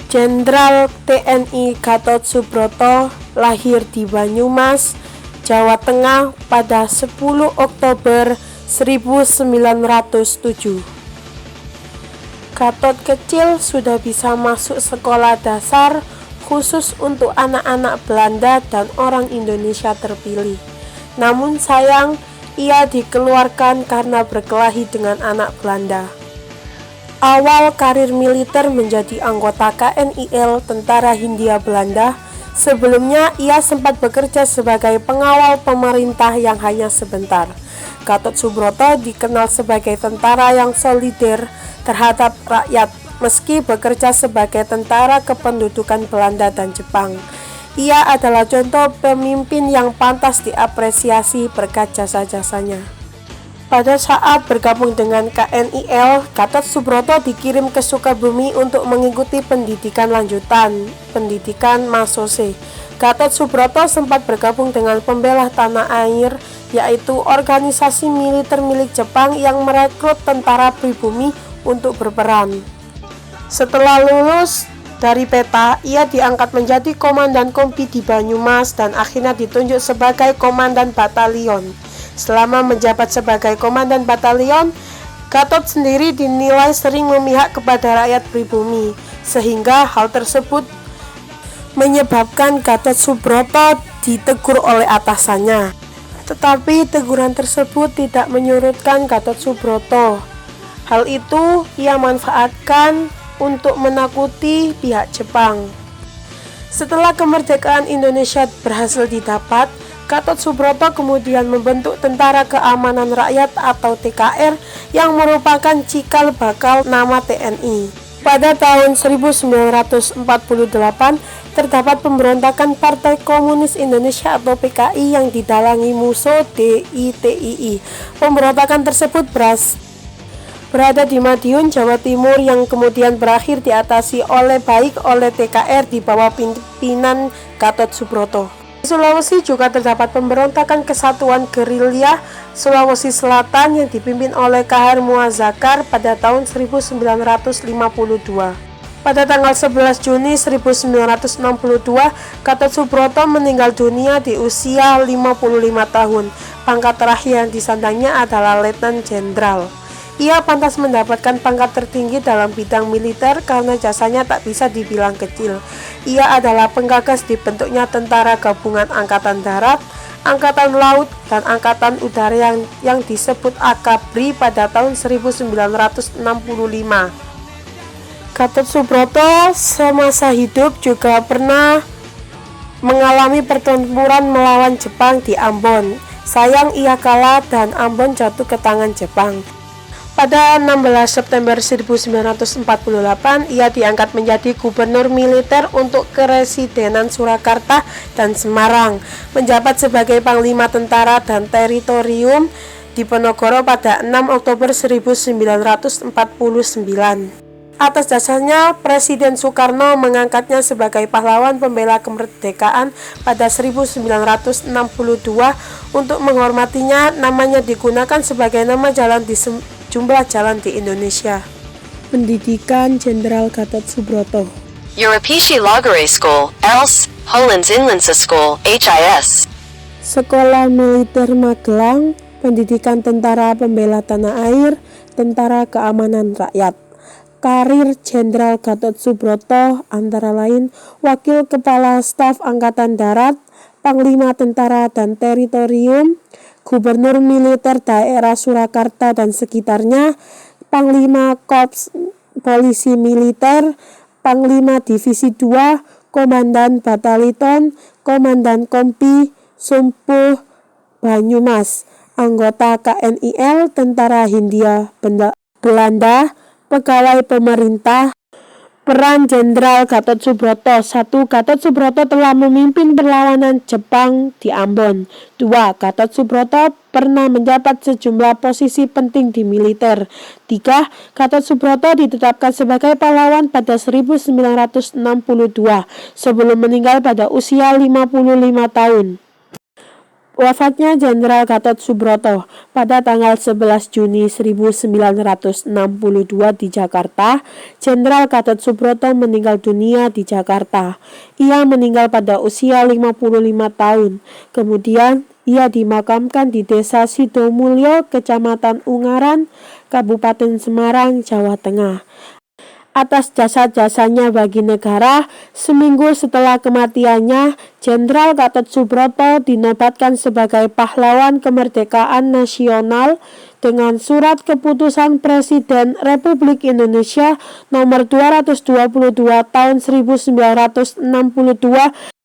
Jenderal TNI Gatot Subroto lahir di Banyumas, Jawa Tengah pada 10 Oktober 1907. Gatot kecil sudah bisa masuk sekolah dasar khusus untuk anak-anak Belanda dan orang Indonesia terpilih. Namun sayang, ia dikeluarkan karena berkelahi dengan anak Belanda. Awal karir militer menjadi anggota KNIL Tentara Hindia Belanda. Sebelumnya ia sempat bekerja sebagai pengawal pemerintah yang hanya sebentar. Gatot Subroto dikenal sebagai tentara yang solider terhadap rakyat meski bekerja sebagai tentara kependudukan Belanda dan Jepang. Ia adalah contoh pemimpin yang pantas diapresiasi berkat jasa-jasanya. Pada saat bergabung dengan KNIL, Gatot Subroto dikirim ke Sukabumi untuk mengikuti pendidikan lanjutan, pendidikan Masose. Gatot Subroto sempat bergabung dengan Pembela Tanah Air, yaitu organisasi militer milik Jepang yang merekrut tentara pribumi untuk berperan. Setelah lulus dari PETA, ia diangkat menjadi komandan kompi di Banyumas dan akhirnya ditunjuk sebagai komandan batalion. Selama menjabat sebagai komandan batalion, Gatot sendiri dinilai sering memihak kepada rakyat pribumi, sehingga hal tersebut menyebabkan Gatot Subroto ditegur oleh atasannya. Tetapi teguran tersebut tidak menyurutkan Gatot Subroto. Hal itu ia manfaatkan untuk menakuti pihak Jepang. Setelah kemerdekaan Indonesia berhasil didapat, Gatot Subroto kemudian membentuk Tentara Keamanan Rakyat atau TKR yang merupakan cikal bakal nama TNI. Pada tahun 1948 terdapat pemberontakan Partai Komunis Indonesia atau PKI yang didalangi Musso DITII. Pemberontakan tersebut berada di Madiun, Jawa Timur yang kemudian berakhir diatasi oleh TKR di bawah pimpinan Gatot Subroto. Di Sulawesi juga terdapat pemberontakan Kesatuan Gerilya Sulawesi Selatan yang dipimpin oleh Kahar Muazzakar pada tahun 1952. Pada tanggal 11 Juni 1962, Gatot Subroto meninggal dunia di usia 55 tahun. Pangkat terakhir yang disandangnya adalah Letnan Jenderal. Ia pantas mendapatkan pangkat tertinggi dalam bidang militer karena jasanya tak bisa dibilang kecil. Ia adalah penggagas dibentuknya Tentara Gabungan Angkatan Darat, Angkatan Laut, dan Angkatan Udara yang disebut AKABRI pada tahun 1965. Gatot Subroto semasa hidup juga pernah mengalami pertempuran melawan Jepang di Ambon. Sayang ia kalah dan Ambon jatuh ke tangan Jepang. Pada 16 September 1948, ia diangkat menjadi gubernur militer untuk Keresidenan Surakarta dan Semarang, menjabat sebagai Panglima Tentara dan Teritorium Diponegoro pada 6 Oktober 1949. Atas dasarnya, Presiden Soekarno mengangkatnya sebagai pahlawan pembela kemerdekaan pada 1962. Untuk menghormatinya, namanya digunakan sebagai nama jalan di jumlah jalan di Indonesia. Pendidikan Jenderal Gatot Subroto. Europeische Lagerei School, ELS, Hollands Inlandse School, HIS. Sekolah Militer Magelang, Pendidikan Tentara Pembela Tanah Air, Tentara Keamanan Rakyat. Karir Jenderal Gatot Subroto antara lain Wakil Kepala Staf Angkatan Darat, Panglima Tentara dan Teritorium, Gubernur Militer Daerah Surakarta dan sekitarnya, Panglima Korps Polisi Militer, Panglima Divisi 2, Komandan Bataliton, Komandan Kompi, Sumpuh Banyumas, anggota KNIL Tentara Hindia Belanda, pegawai pemerintah. Peran Jenderal Gatot Subroto. 1. Gatot Subroto telah memimpin perlawanan Jepang di Ambon. 2. Gatot Subroto pernah menjabat sejumlah posisi penting di militer. 3. Gatot Subroto ditetapkan sebagai pahlawan pada 1962 sebelum meninggal pada usia 55 tahun. Wafatnya Jenderal Gatot Subroto pada tanggal 11 Juni 1962 di Jakarta. Jenderal Gatot Subroto meninggal dunia di Jakarta. Ia meninggal pada usia 55 tahun. Kemudian ia dimakamkan di Desa Sidomulyo, Kecamatan Ungaran, Kabupaten Semarang, Jawa Tengah. Atas jasa-jasanya bagi negara, seminggu setelah kematiannya, Jenderal Gatot Subroto dinobatkan sebagai pahlawan kemerdekaan nasional dengan surat keputusan Presiden Republik Indonesia nomor 222 tahun 1962